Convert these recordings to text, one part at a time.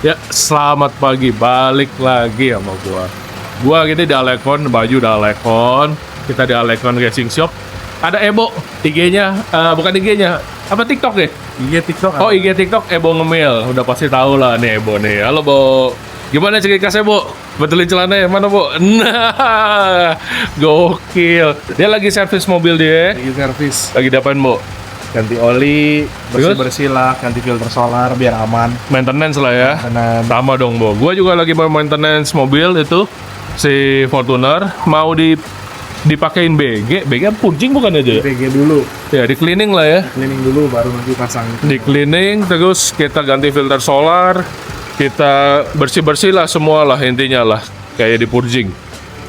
Ya, selamat pagi, balik lagi sama gua. Gua gini di Alekon, baju di Alekon. Kita di Alekon Racing Shop. Ada Ebo, IG-nya, bukan IG-nya, apa TikTok deh? IG TikTok. Oh, IG TikTok Ebo Ngemil. Udah pasti tahu lah nih Ebo nih. Halo, Bo. Gimana ciri khasnya, Bo? Betulin celananya mana, Bo? Nah, gokil. Dia lagi servis mobil dia. Lagi servis, Lagi diapain, Bo? ganti oli, Terus? bersih-bersih lah, ganti filter solar biar aman. Maintenance lah ya. Karena Sama dong, Bo. Gua juga lagi mau maintenance mobil itu si Fortuner, mau dipakein BG purjing bukan aja ya? PG dulu, Ya, di cleaning lah ya. cleaning dulu baru nanti pasang. Di cleaning terus kita ganti filter solar, kita bersih-bersih lah semua lah intinya lah, kayak di purjing.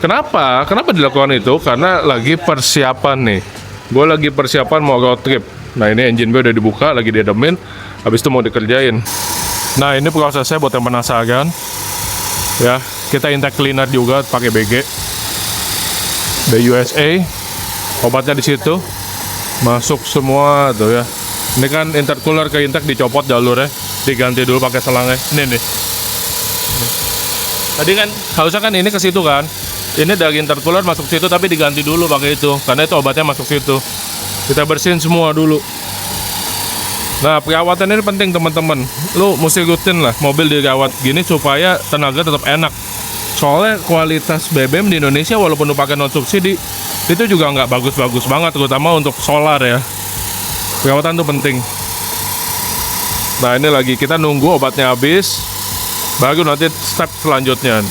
Kenapa? Kenapa dilakukan itu? Karena lagi persiapan nih. Gue lagi persiapan mau road trip. Nah, ini engine bay udah dibuka, lagi diedemin, habis itu mau dikerjain. Nah, ini prosesnya buat yang penasaran. Ya, kita intake cleaner juga pakai BG. Dari USA, obatnya di situ, masuk semua tuh ya. Ini kan intercooler ke intake dicopot jalurnya, diganti dulu pakai selangnya. Ini nih. Tadi kan harusnya kan ini ke situ kan. Ini dari intercooler masuk situ tapi diganti dulu pakai itu, karena itu obatnya masuk situ. Kita bersihin semua dulu. Nah, perawatan ini penting teman-teman. Lu mesti rutin lah mobil dirawat gini supaya tenaga tetap enak. Soalnya kualitas BBM di Indonesia walaupun lu pakai non subsidi itu juga nggak bagus-bagus banget, terutama untuk solar ya. Perawatan tuh penting. Nah, ini lagi kita nunggu obatnya habis, baru nanti step selanjutnya.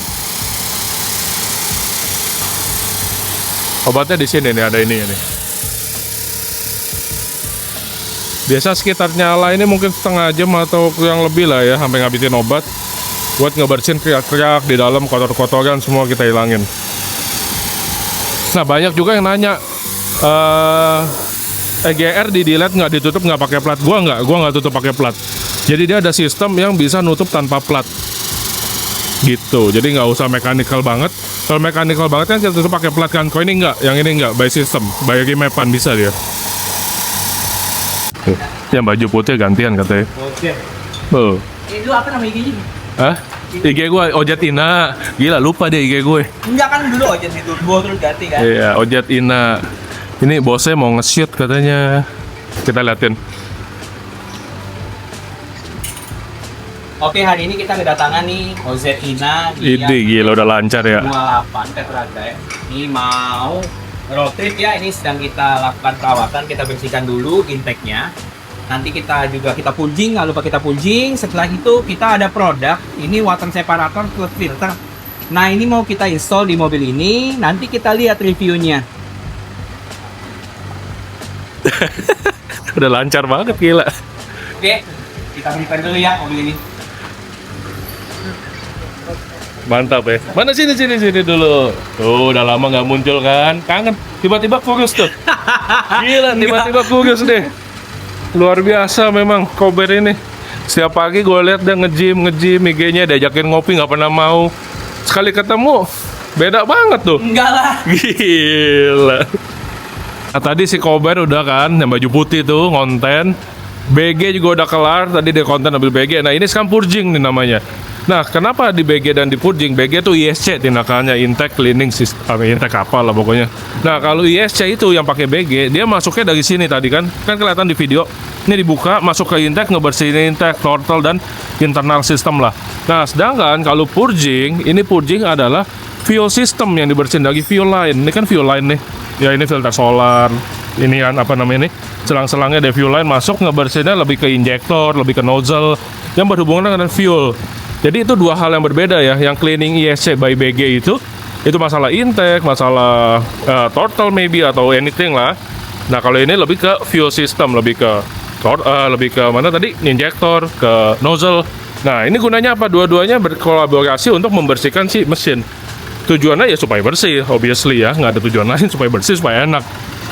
Obatnya di sini nih, ada ini nih. Biasa sekitar nyala ini mungkin setengah jam atau kurang lebih lah ya, sampai ngabisin obat. Buat ngebersihin kriak-kriak di dalam, kotor-kotoran semua kita hilangin. Nah, banyak juga yang nanya, EGR di delete nggak, ditutup nggak pakai plat? Gua nggak tutup pakai plat. Jadi dia ada sistem yang bisa nutup tanpa plat. Gitu, jadi nggak usah mechanical banget. Kalau mechanical banget kan kita tutup pakai plat kan. Kok ini nggak, yang ini nggak, by system, by remapan bisa dia. Yang baju putih gantian katanya. Oke. Oh. Lu apa nama IG-nya? Hah? IG gue Ojat Ina. Gila, lupa deh IG gue. Enggak kan dulu aja itu gua terus ganti kan. Iya, Ojat Ina. Ini bosnya mau nge-shoot katanya. Kita liatin. Oke, hari ini kita kedatangan nih OZ Ina Ini gila udah lancar ya. 28 Tetraga ya. Ini mau road trip ya, ini sedang kita lakukan perawatan, kita bersihkan dulu intake-nya. Nanti kita purging, nggak lupa kita purging. Setelah itu kita ada produk, ini water separator plus filter. Nah, ini mau kita install di mobil ini, nanti kita lihat reviewnya. Udah lancar banget gila. Oke, kita berikan dulu ya mobil ini. Mantap ya. Mana sini dulu. Tuh, udah lama nggak muncul kan. Kangen. Tiba-tiba kurus tuh. Gila, tiba-tiba kurus deh. Luar biasa memang Kober ini. Setiap pagi gue lihat dia nge-gym IG-nya, diajakin ngopi nggak pernah mau. Sekali ketemu beda banget tuh. Enggak lah. Gila. Nah, tadi si Kober udah kan yang baju putih tuh ngonten. BG juga udah kelar, tadi dia konten ambil BG. Nah, ini sekarang purging nih namanya. Nah, kenapa di BG dan di purging? BG tuh ISC tindakannya, intake cleaning system, intake apa lah pokoknya. Nah, kalau ISC itu yang pakai BG, dia masuknya dari sini tadi kan kelihatan di video. Ini dibuka, masuk ke intake, ngebersihin intake, throttle dan internal system lah. Nah, sedangkan kalau purging, ini purging adalah fuel system yang dibersihin dari fuel line. Ini kan fuel line nih. Ya, ini filter solar. Ini kan apa namanya nih? Selang-selangnya dari fuel line masuk, ngebersihinnya lebih ke injektor, lebih ke nozzle yang berhubungan dengan fuel. Jadi itu dua hal yang berbeda ya. Yang cleaning ISC by BG itu masalah intake, masalah throttle maybe atau anything lah. Nah, kalau ini lebih ke fuel system, lebih ke mana tadi? Injektor, ke nozzle. Nah, ini gunanya apa? Dua-duanya berkolaborasi untuk membersihkan si mesin. Tujuannya ya supaya bersih, obviously ya. Nggak ada tujuan lain, supaya bersih, supaya enak.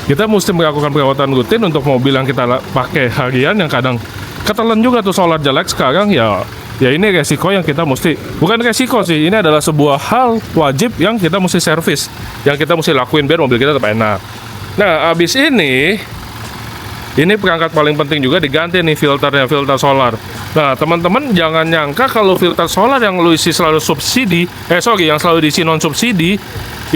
Kita mesti melakukan perawatan rutin untuk mobil yang kita pakai harian yang kadang ketelan juga tuh solar jelek sekarang ya. Ya, ini resiko yang kita bukan resiko sih, ini adalah sebuah hal wajib yang kita mesti servis, yang kita mesti lakuin biar mobil kita tetap enak. Nah, abis ini perangkat paling penting juga diganti nih filternya, filter solar. Nah, teman-teman jangan nyangka kalau filter solar yang lu isi selalu subsidi, yang selalu diisi non subsidi,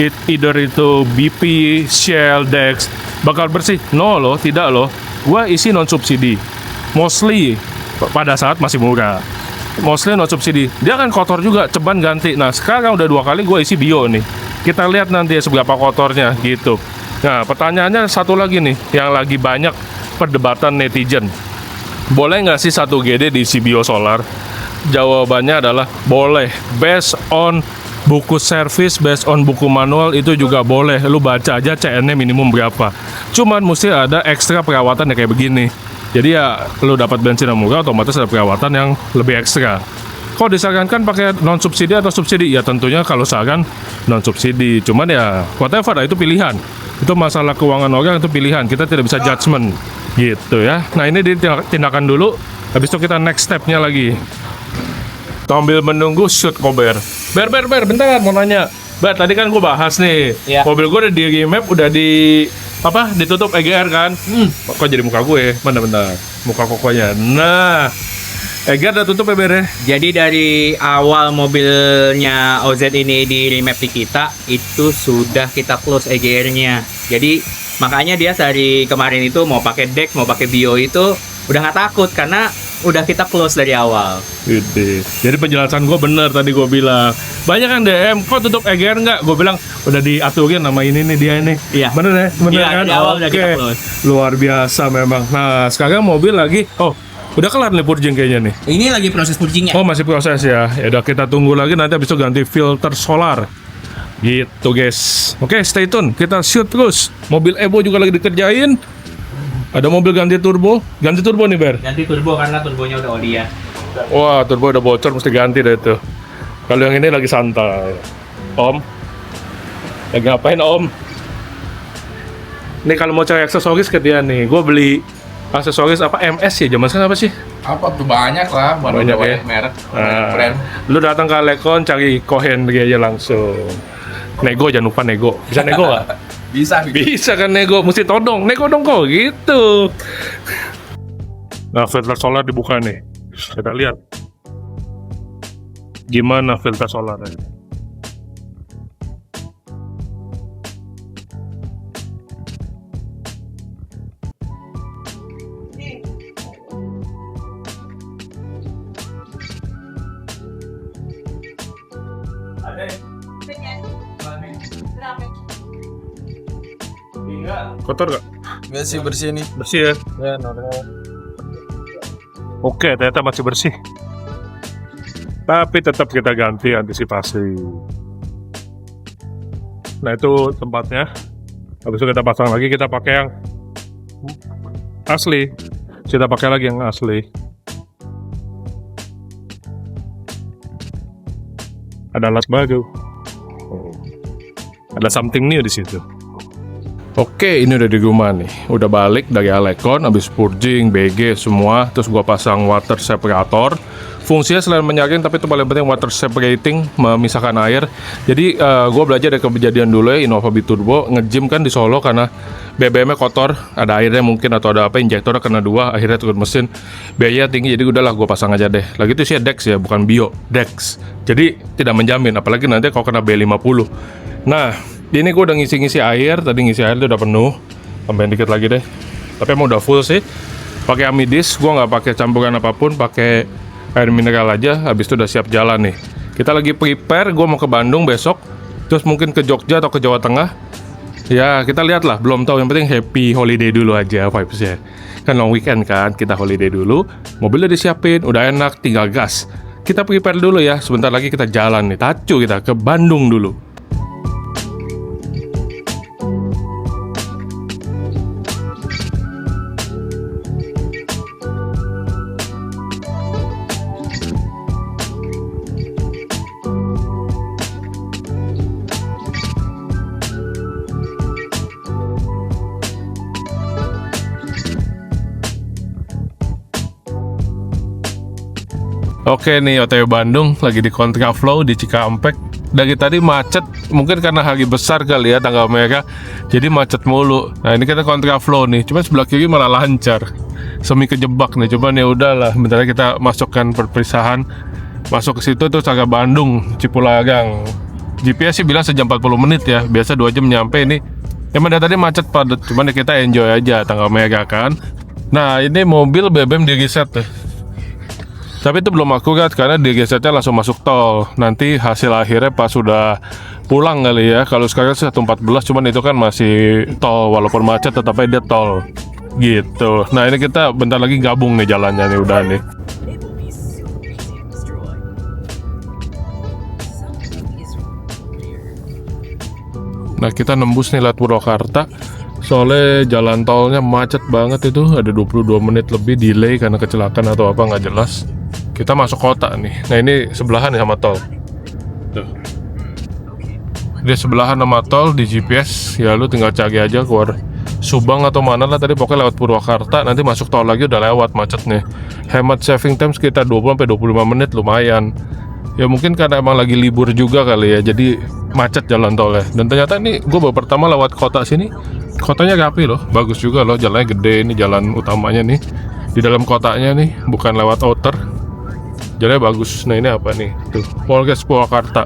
either itu BP, Shell, Dex, bakal bersih. No loh, tidak loh. Gua isi non subsidi. Mostly pada saat masih murah. Mostly non subsidi. Dia kan kotor juga, ceban ganti. Nah, sekarang udah 2 kali gue isi bio nih. Kita lihat nanti seberapa kotornya gitu. Nah, pertanyaannya satu lagi nih, yang lagi banyak perdebatan netizen. Boleh nggak sih 1 GD diisi bio solar? Jawabannya adalah boleh. Based on buku servis, based on buku manual itu juga boleh. Lu baca aja CN-nya minimum berapa. Cuman mesti ada ekstra perawatan yang kayak begini. Jadi ya lu dapat bensin yang murah, otomatis ada perawatan yang lebih ekstra. Kok disarankan pakai non subsidi atau subsidi? Ya tentunya kalau saran non subsidi. Cuman ya whatever, itu pilihan. Itu masalah keuangan orang, itu pilihan. Kita tidak bisa judgement gitu ya. Nah, ini tindakan dulu. Habis itu kita next stepnya lagi. Sambil menunggu shoot Kober. Ber, bentar mau nanya. Ber, tadi kan gue bahas nih. Iya. Mobil gue udah di remap, udah ditutup EGR kan. Kok jadi muka gue? Mana bentar. Muka kokonya. Nah, EGR udah tutup ya, Ber? Jadi dari awal mobilnya OZ ini di remap di kita, itu sudah kita close EGR-nya. Jadi makanya dia dari kemarin itu mau pakai Dex, mau pakai bio itu udah nggak takut karena udah kita close dari awal. Gede. Jadi penjelasan gue bener tadi gue bilang. Banyak kan DM, kok tutup EGR nggak? Gue bilang udah diaturin nama ini nih, dia ini. Iya. Bener ya? Bener Iya, kan? dari awal udah Oke. kita close. Luar biasa memang. Nah, sekarang mobil lagi. Oh, udah kelar nih purging kayaknya nih. Ini lagi proses purgingnya. Oh, masih proses ya. Ya udah, kita tunggu lagi, nanti habis itu ganti filter solar. Gitu guys. Oke, stay tune. Kita shoot terus. Mobil Evo juga lagi dikerjain. Ada mobil ganti turbo. Ganti turbo nih, Ber. Ganti turbo karena turbonya udah oli ya. Wah, turbo udah bocor, mesti ganti deh itu. Kalau yang ini lagi santai. Om, lagi ngapain Om? Nih kalau mau cari aksesoris ke dia nih, gue beli aksesoris apa MS ya, zaman sekarang apa sih? Apa tuh banyak lah, baru Banyak banyak ya? merek, Nah, brand. lu datang ke Alekon cari Cohen dia aja langsung. Nego, jangan lupa nego. Bisa nego nggak? Bisa. Bisa kan nego, mesti todong. Nego dong kok gitu. Nah, filter solar dibuka nih. Kita lihat gimana filter solarnya. Kotor gak? Nggak sih, bersih nih. Bersih ya? Ya, normal. Oke, ternyata masih bersih. Tapi tetap kita ganti antisipasi. Nah, itu tempatnya. Habis itu kita pasang lagi, kita pakai yang asli. Kita pakai lagi yang asli. Ada alat baru. Oh. Ada something new di situ. Oke, ini udah di rumah nih. Udah balik dari Alekon, habis purging, BG semua. Terus gua pasang water separator. Fungsinya selain menyaring, tapi itu paling penting water separating, memisahkan air. Jadi gua belajar dari kejadian dulu ya, Innova Biturbo nge-gym kan di Solo karena BBM-nya kotor, ada airnya mungkin atau ada apa, injektornya kena 2, akhirnya turun mesin. Biaya tinggi, jadi udahlah gua pasang aja deh. Lagi itu sih Dex ya, bukan Bio, Dex. Jadi tidak menjamin, apalagi nanti kalau kena B50. Nah, ini gue udah ngisi-ngisi air, tadi ngisi air itu udah penuh, tambahin dikit lagi deh. Tapi emang udah full sih. Pakai amidis, gue nggak pakai campuran apapun, pakai air mineral aja. Habis itu udah siap jalan nih. Kita lagi prepare, gue mau ke Bandung besok, terus mungkin ke Jogja atau ke Jawa Tengah. Ya kita lihat lah, belum tahu. Yang penting happy holiday dulu aja vibes-nya. Kan long weekend kan, kita holiday dulu. Mobilnya disiapin, udah enak, tinggal gas. Kita prepare dulu ya, sebentar lagi kita jalan nih. Tacu kita ke Bandung dulu. Oke nih, OTW Bandung lagi di kontraflow di Cikampek. dari tadi macet, mungkin karena hari besar kali ya tanggal merah, jadi macet mulu. Nah ini kita kontraflow nih, cuma sebelah kiri malah lancar, semi kejebak nih. Cuman ya udahlah, bentar lagi kita masukkan perpisahan, masuk ke situ terus agak Bandung, Cipularang. GPS sih bilang sejam 40 menit ya, biasa 2 jam nyampe. Ini emang dari tadi macet padat, cuman ya kita enjoy aja tanggal merah kan. Nah ini mobil BBM di reset tuh. Tapi itu belum akurat karena di resetnya langsung masuk tol. Nanti hasil akhirnya pas sudah pulang kali ya. Kalau sekarang 114, cuman itu kan masih tol, walaupun macet tetap aja dia tol gitu. Nah ini kita bentar lagi gabung nih jalannya nih, udah nih. Nah kita nembus nih lewat Purwakarta. Soalnya jalan tolnya macet banget itu, ada 22 menit lebih delay karena kecelakaan atau apa nggak jelas. Kita masuk kota nih. Nah ini sebelahan nih sama tol. Tuh. Dia sebelahan sama tol di GPS. Ya lu tinggal cari aja keluar Subang atau mana lah tadi, pokoknya lewat Purwakarta. Nanti masuk tol lagi udah lewat macetnya. Hemat saving time sekitar 20-25 menit, lumayan. Ya mungkin karena emang lagi libur juga kali ya, jadi macet jalan tolnya. Dan ternyata ini gue baru pertama lewat kota sini. Kotanya rapi loh, bagus juga loh, jalannya gede. Ini jalan utamanya nih, di dalam kotanya nih, bukan lewat outer. Jalannya bagus. Nah ini apa nih? Tuh, Polres Purwakarta.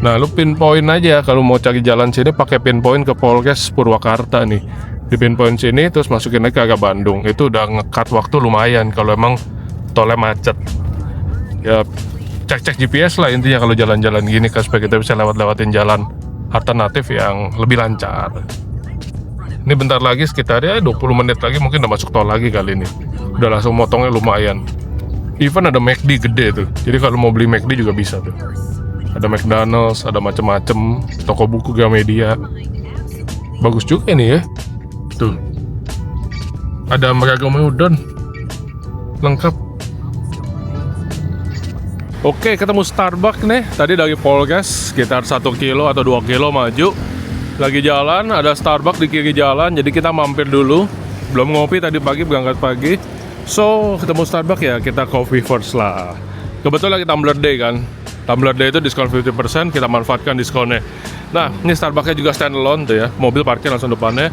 Nah lu pinpoint aja kalau mau cari jalan sini, pakai pinpoint ke Polres Purwakarta nih. Di pinpoint sini terus masukin lagi ke arah Bandung. Itu udah nge-cut waktu lumayan kalau emang tolnya macet. Ya cek-cek GPS lah intinya kalau jalan-jalan gini kan, supaya kita bisa lewatin jalan alternatif yang lebih lancar. Ini bentar lagi sekitar ya 20 menit lagi mungkin udah masuk tol lagi kali ini. Udah langsung motongnya lumayan. Even ada McD gede tuh. Jadi kalau mau beli McD juga bisa tuh. Ada McDonald's, ada macem-macem, toko buku Gramedia. Bagus juga nih ya. Tuh. Ada Meragame Udon. Lengkap. Oke, ketemu Starbucks nih. Tadi dari Polres sekitar 1 kilo atau 2 kilo maju. Lagi jalan, ada Starbucks di kiri jalan. Jadi kita mampir dulu. Belum ngopi tadi pagi, berangkat pagi. So, ketemu Starbucks ya, kita coffee first lah. Kebetulan lagi Tumbler Day kan. Tumbler Day itu diskon 50%, kita manfaatkan diskonnya. Nah, ini Starbucksnya juga standalone tuh ya. Mobil parkir langsung depannya.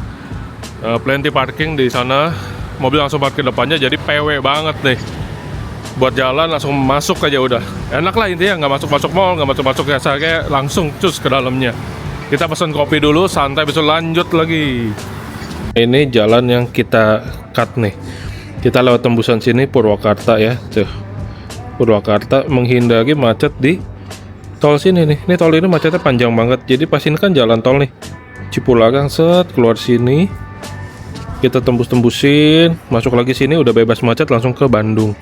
Plenty parking di sana. Mobil langsung parkir depannya, jadi PW banget nih. Buat jalan langsung masuk aja udah. Enak lah intinya, nggak masuk-masuk mall, nggak masuk-masuk rest area, langsung cus ke dalamnya. Kita pesan kopi dulu, santai, besok lanjut lagi. Ini jalan yang kita cut nih. Kita lewat tembusan sini Purwakarta ya, tuh. Purwakarta menghindari macet di tol sini nih. Ini tol ini macetnya panjang banget. Jadi pas ini kan jalan tol nih. Cipularang set keluar sini. Kita tembus-tembusin, masuk lagi sini udah bebas macet langsung ke Bandung.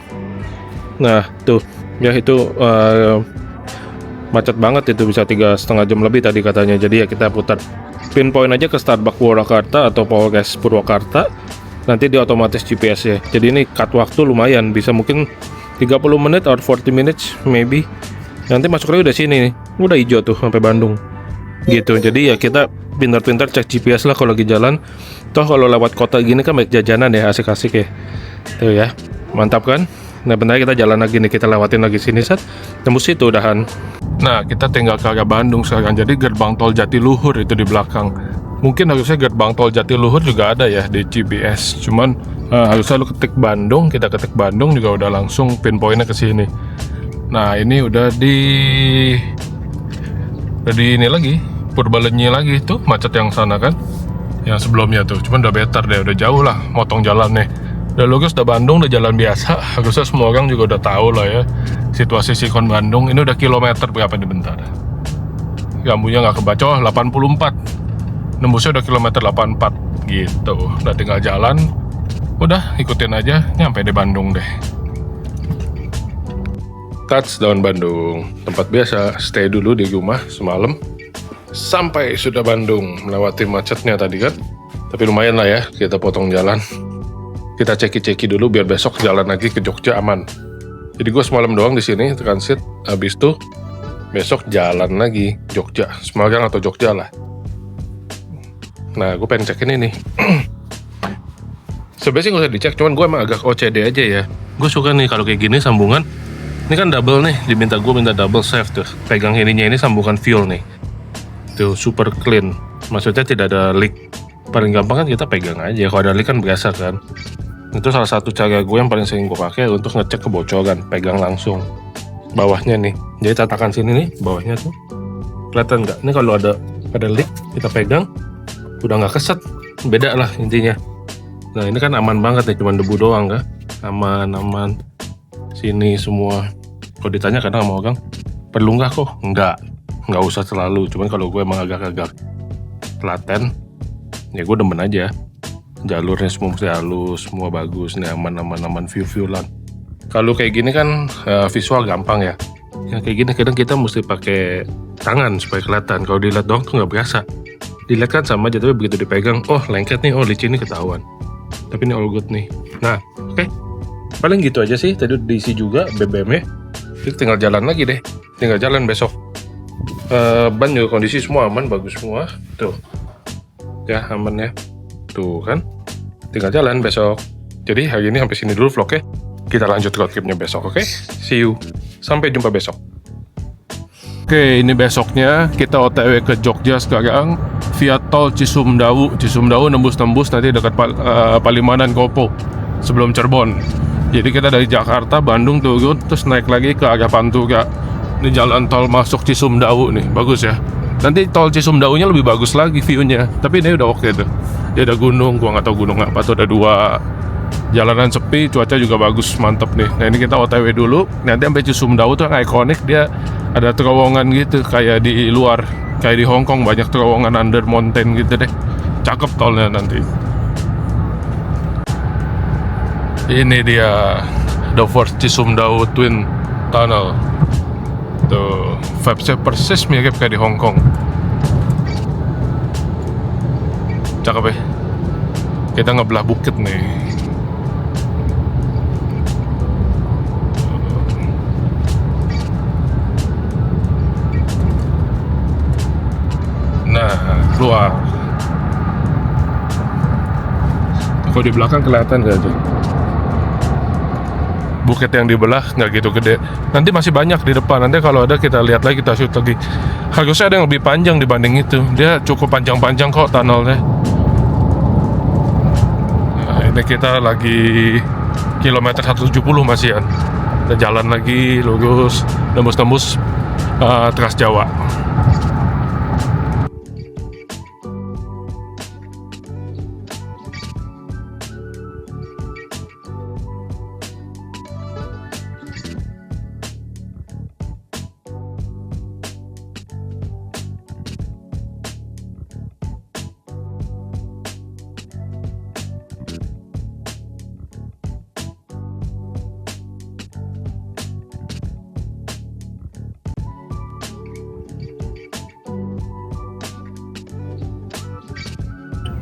Nah, tuh. Ya itu macet banget itu, bisa 3,5 jam lebih tadi katanya. Jadi ya kita putar pinpoint aja ke Starbucks Purwakarta atau Polres Purwakarta. Nanti dia otomatis GPS ya. Jadi ini cut waktu lumayan, bisa mungkin 30 menit or 40 minutes maybe. Nanti masuk lagi udah sini nih. Udah hijau tuh sampai Bandung. Gitu. Jadi ya kita pintar-pintar cek GPS lah kalau lagi jalan. Toh kalau lewat kota gini kan banyak jajanan ya, asik-asik ya. Tuh ya. Mantap kan? Nah bentar kita jalan lagi nih, kita lewatin lagi sini set. Tembus itu udahan. Nah kita tinggal ke arah Bandung sekarang. Jadi gerbang tol Jatiluhur itu di belakang. Mungkin harusnya gerbang tol Jatiluhur juga ada ya di GPS. Cuman harusnya lu ketik Bandung, kita ketik Bandung juga udah langsung pinpointnya ke sini. Nah ini udah di ini lagi, Purbalenyi lagi tuh macet yang sana kan. Yang sebelumnya tuh, cuman udah better deh, udah jauh lah motong jalannya. Udah lurus, udah Bandung, udah jalan biasa. Harusnya semua orang juga udah tahu lah ya situasi Sikon Bandung. Ini udah kilometer berapa nih bentar. Rambunya nggak kebaca, 84. Nembusnya udah kilometer 84 gitu. Udah tinggal jalan. Udah ikutin aja, nyampe di Bandung deh. Touchdown Bandung. Tempat biasa, stay dulu di rumah semalam. Sampai sudah Bandung, melewati macetnya tadi kan. Tapi lumayan lah ya, kita potong jalan. Kita ceki-ceki dulu biar besok jalan lagi ke Jogja aman. Jadi gue semalam doang di sini transit, habis itu besok jalan lagi Jogja, Semarang atau Jogja lah. Nah gue pengen cek ini nih. Sebenarnya sih gak usah dicek, cuman gue emang agak OCD aja ya. Gue suka nih kalau kayak gini sambungan Ini kan double nih, gue minta double save tuh. Pegang ininya ini sambungan fuel nih. Tuh super clean. Maksudnya tidak ada leak. Paling gampang kan kita pegang aja. Kalau ada leak kan biasa kan. Itu salah satu cara gue yang paling sering gue pakai untuk ngecek kebocoran. Pegang langsung bawahnya nih. Jadi tatakan sini nih, bawahnya tuh. Kelihatan nggak? Ini kalau ada leak, kita pegang, udah nggak keset. Beda lah intinya. Nah ini kan aman banget nih, cuma debu doang kan. Aman. Sini semua. Kalau ditanya kadang sama orang, perlu nggak kok? Nggak usah terlalu. Cuman kalau gue emang agak-agak telaten, ya gue demen aja. Jalurnya semua mesti halus, semua bagus, nih aman view-viewan. Kalau kayak gini kan visual gampang ya. Yang kayak gini kadang kita mesti pakai tangan supaya kelihatan. Kalau dilihat doang tuh nggak berasa. Dilihat kan sama aja, tapi begitu dipegang, oh lengket nih, oh licin nih ketahuan. Tapi ini all good nih. Nah, oke. Paling gitu aja sih. Tadi udah diisi juga BBM-nya. Jadi tinggal jalan lagi deh. Tinggal jalan besok. Ban juga kondisi semua aman, bagus semua. Tuh. Ya, aman ya. Tuh kan. Tinggal jalan besok. Jadi hari ini sampai sini dulu vlognya. Kita lanjut road tripnya besok, oke? See you. Sampai jumpa besok. Oke, ini besoknya kita OTW ke Jogja sekarang via tol Cisumdawu. Cisumdawu nembus-nembus nanti dekat Palimanan Kopo sebelum Cirebon. Jadi kita dari Jakarta, Bandung turun, terus naik lagi ke arah Pantura. Ini jalan tol masuk Cisumdawu nih, bagus ya. Nanti tol Cisumdawu-nya lebih bagus lagi view-nya. Tapi ini udah oke tuh. Dia ada gunung, gua nggak tahu gunung apa tuh, ada 2. Jalanan sepi, cuaca juga bagus, mantep nih. Nah ini kita OTW dulu. Nanti sampai Cisumdawu tuh yang ikonik, dia ada terowongan gitu, kayak di luar, kayak di Hong Kong banyak terowongan under mountain gitu deh. Cakep tolnya nanti. Ini dia The First Cisumdawu Twin Tunnel. Tuh, vibes-nya persis mirip kayak di Hong Kong. Cakep ya. Kita ngebelah bukit nih. Nah, keluar. Kalau di belakang kelihatan gak tuh? Bukit yang dibelah nggak gitu gede. Nanti masih banyak di depan. Nanti kalau ada kita lihat lagi, kita shoot lagi. Harusnya ada yang lebih panjang dibanding itu. Dia cukup panjang-panjang kok tunnelnya. Nah, ini kita lagi kilometer 170 masih ya. Kita jalan lagi lurus, tembus-tembus Trans Jawa.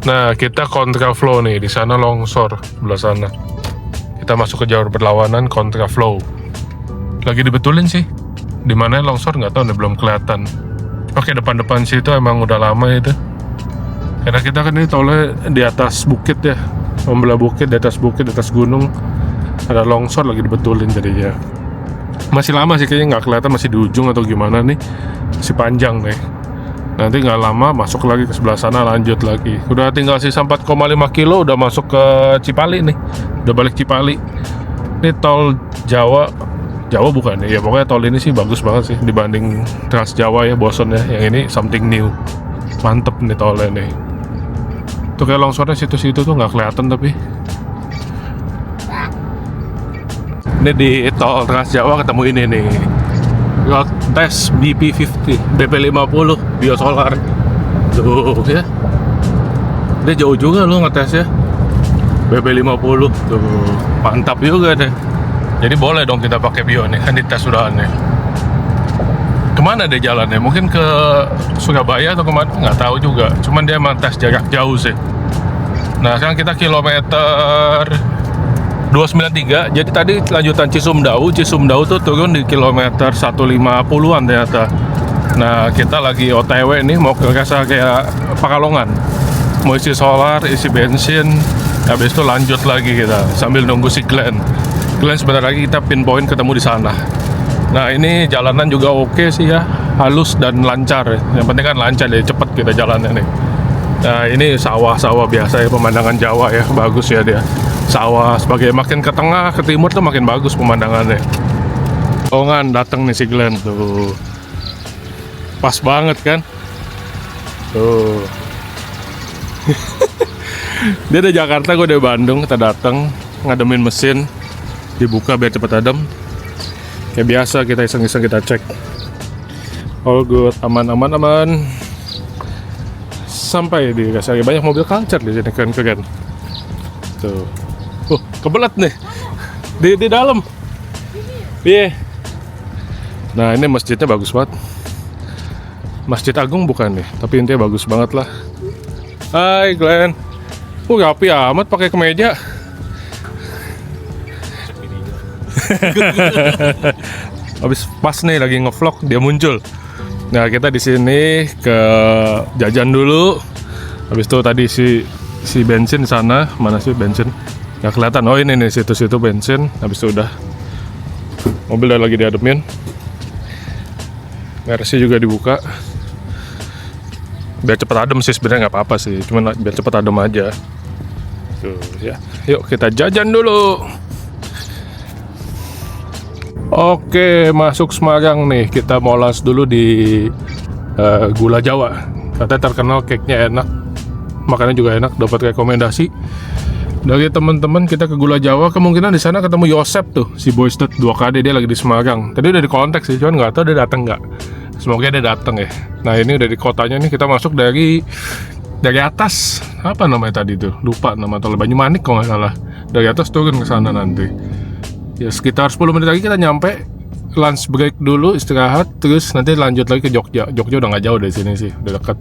Nah, kita kontraflow nih, di sana longsor, sebelah sana. Kita masuk ke jalur berlawanan kontraflow. Lagi dibetulin sih. Di mana longsor nggak tahu nih, belum kelihatan. Oke, depan-depan situ emang udah lama itu. Karena kita kan ini tolnya di atas bukit ya, membelah bukit, di atas gunung. Ada longsor lagi dibetulin jadinya. Masih lama sih kayaknya, nggak kelihatan masih di ujung atau gimana nih. Masih panjang nih. Nanti nggak lama masuk lagi ke sebelah sana, lanjut lagi. Udah tinggal sisa 4,5 kilo udah masuk ke Cipali nih. Udah balik Cipali. Ini tol Jawa bukan ya? Ya pokoknya tol ini sih bagus banget sih dibanding Trans Jawa ya, bosen ya. Yang ini something new. Mantep nih tolnya nih. Tuh kayak longsornya situ-situ tuh nggak kelihatan tapi. Ini di tol Trans Jawa ketemu ini nih. Road test BP50, BP50 biosolar. Tuh ya. Dia jauh juga lo ngetes ya. BP50 tuh mantap juga deh. Jadi boleh dong kita pakai bio nih, kan dites udahan nih. Kemana deh jalannya? Mungkin ke Surabaya atau kemana? Nggak tahu juga. Cuman dia emang tes jarak jauh sih. Nah sekarang kita kilometer 293. Jadi tadi lanjutan Cisumdawu tuh turun di kilometer 150-an ternyata. Nah kita lagi OTW nih, mau ke rasa kayak Pekalongan. Mau isi solar, isi bensin. Habis itu lanjut lagi kita sambil nunggu si Glenn sebentar lagi kita pinpoint ketemu di sana. Nah ini jalanan juga oke sih ya, halus dan lancar. Yang penting kan lancar ya, cepet kita jalannya nih. Nah ini sawah-sawah biasa ya, pemandangan Jawa ya, bagus ya dia. Sawah sebagai makin ke tengah, ke timur tuh makin bagus pemandangannya. Ongan datang nih si Glenn tuh. Pas banget kan? Tuh. Dia dari Jakarta, gue dari Bandung, kita datang ngademin mesin, dibuka biar cepet adem. Kayak biasa kita iseng-iseng kita cek. All good, aman. Sampai di kasih banyak mobil culture di sini, keren. Tuh. Kebelet nih. Di dalam. Iya. Nah, ini masjidnya bagus banget. Masjid Agung bukan nih, tapi intinya bagus banget lah. Hai Glenn. Rapi amat pakai kemeja. Habis pas nih lagi ngevlog dia muncul. Nah kita di sini ke jajan dulu. Habis itu tadi si bensin sana, mana sih bensin? Nggak kelihatan. Oh ini nih situ bensin. Habis itu udah mobil udah lagi diademin. Mercy juga dibuka. Biar cepet adem sih sebenarnya, nggak apa-apa sih. Cuman biar cepet adem aja. Tuh ya. Yuk kita jajan dulu. Oke, masuk Semarang nih. Kita mau lunch dulu di Gula Jawa. Katanya terkenal cake-nya enak, makannya juga enak. Dapat rekomendasi dari teman-teman kita ke Gula Jawa. Kemungkinan di sana ketemu Yosep tuh, si Boysted 2KD, dia lagi di Semarang. Tadi udah di kontak sih, cuman nggak tahu dia datang nggak. Semoga dia datang ya. Nah ini udah di kotanya nih. Kita masuk dari atas. Apa namanya tadi tuh? Lupa nama tol, Banyumanik kalau nggak salah. Dari atas turun ke sana nanti. Ya sekitar 10 menit lagi kita nyampe. Lunch break dulu, istirahat, terus nanti lanjut lagi ke Jogja. Jogja udah nggak jauh dari sini sih, udah dekat.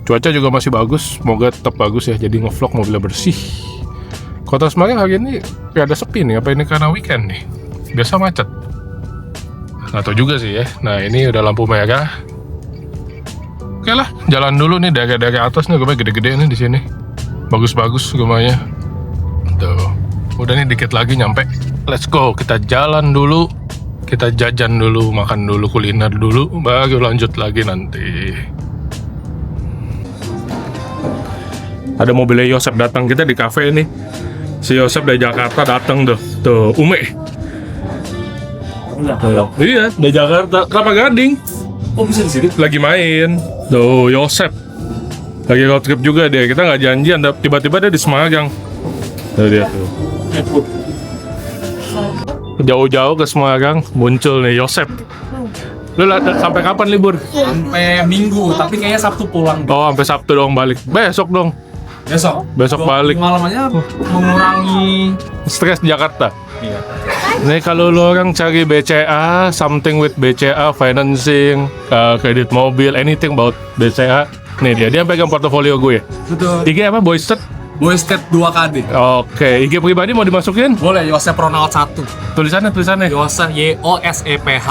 Cuaca juga masih bagus, semoga tetap bagus ya. Jadi ngevlog mobilnya bersih. Kota Semarang hari ini kayak ada sepi nih. Apa ini karena weekend nih? Biasa macet. Atau juga sih ya. Nah ini udah lampu merah. Oke lah, jalan dulu nih dari atas nih, rumahnya gede-gede nih di sini. Bagus-bagus rumahnya. Tuh, udah nih dikit lagi nyampe. Let's go, kita jalan dulu. Kita jajan dulu, makan dulu, kuliner dulu, baru lanjut lagi nanti. Ada mobilnya Yosep datang, kita di cafe ini. Si Yosep dari Jakarta datang tuh Ume. Iya, dari Jakarta, Kelapa Gading. Oh bisa di sini? Lagi main. Tuh Yosep. Lagi road trip juga dia. Kita nggak janjian, tiba-tiba dia di Semarang. Tuh dia tuh. Jauh-jauh ke Semarang muncul nih Yosep. Lu sampai kapan libur? Sampai Minggu, tapi kayaknya Sabtu pulang. Oh, sampai Sabtu dong balik. Besok dong. Besok balik. Malam aja mengurangi Stres di Jakarta. Iya. Nih kalau lu orang cari BCA, something with BCA, financing, kredit mobil, anything about BCA. Nih dia pegang portofolio gue. Betul. IG apa? Boysted? Boysted 2KD. Oke, IG pribadi mau dimasukin? Boleh, Yosep Ronald 1. Tulisannya. Yosep YOSEPH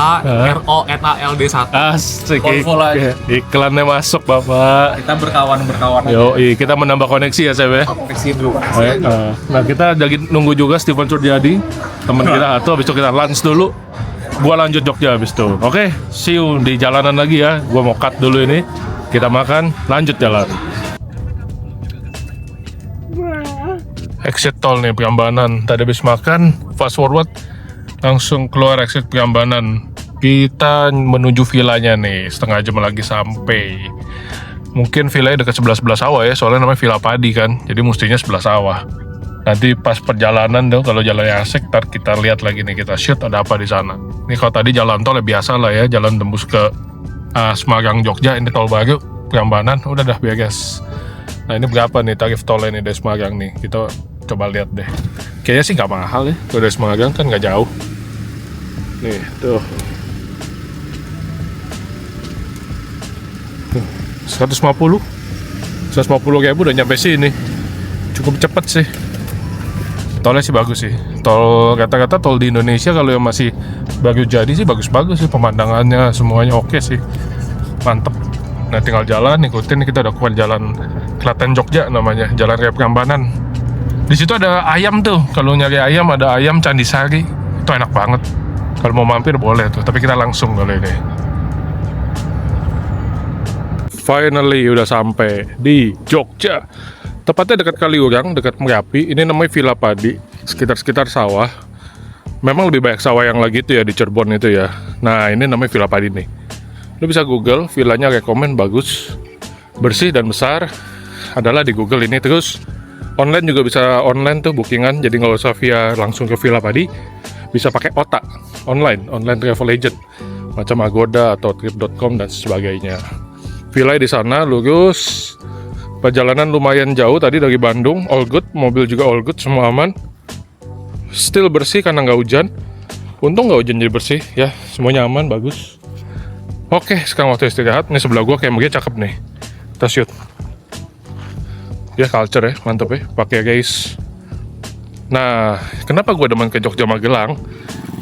RONALD 1. Asik. Follow aja. Iklannya masuk Bapak. Kita berkawan Yo, kita menambah koneksi ya, Seb ya. koneksi dulu. Nah, kita lagi nunggu juga Steven Surjadi, teman kita atau habis itu kita lunch dulu. Gua lanjut Jogja habis itu. Oke, see you di jalanan lagi ya. Gua mau cut dulu ini. Kita makan, lanjut jalan. Exit tol nih Prambanan. Tadi habis makan, fast forward langsung keluar exit Prambanan. Kita menuju villanya nih, setengah jam lagi sampai. Mungkin villanya dekat sebelah sawah ya, soalnya namanya Villa Padi kan. Jadi mestinya sebelah sawah. Nanti pas perjalanan dong, kalau jalannya asik, ntar kita lihat lagi nih, kita shoot ada apa di sana. Ini kalau tadi jalan tol ya biasa lah ya, jalan tembus ke Semarang Jogja, ini tol baru Prambanan, udah dah beres. Nah ini berapa nih tarif tolnya nih dari Semarang nih, kita coba lihat deh. Kayaknya sih nggak mahal ya, kalau dari Semarang kan nggak jauh. Nih tuh 150 ribu udah nyampe sini. Cukup cepet sih. Tolnya sih bagus sih. Tol kata-kata tol di Indonesia kalau yang masih baru jadi sih bagus-bagus sih, pemandangannya semuanya oke sih. Mantep. Nah tinggal jalan, ikutin, kita udah keluar jalan Klaten Jogja namanya, Jalan Raya Prambanan. Di situ ada ayam tuh, kalau nyari ayam ada ayam Candisari, itu enak banget. Kalau mau mampir boleh tuh, tapi kita langsung kali ini. Finally udah sampai di Jogja. Tepatnya dekat Kaliurang, dekat Merapi. Ini namanya Villa Padi, sekitar sawah. Memang lebih banyak sawah yang lagi itu ya di Cirebon itu ya. Nah, ini namanya Villa Padi nih. Lu bisa Google, villanya rekomen, bagus, bersih dan besar. Adalah di Google ini. Terus online juga bisa online tuh bookingan, jadi nggak usah via langsung ke Villa Padi. Bisa pakai otak online travel agent macam Agoda atau trip.com dan sebagainya. Villa di sana lurus. Perjalanan lumayan jauh tadi dari Bandung, all good, mobil juga all good, semua aman. Still bersih karena nggak hujan. Untung nggak hujan jadi bersih ya, semuanya aman, bagus. Oke, sekarang waktu istirahat. Ini sebelah gua kayak cakep nih. Kita shoot. Ya culture ya, mantep ya, pakai guys. Nah, kenapa gua demen ke Jogja Magelang?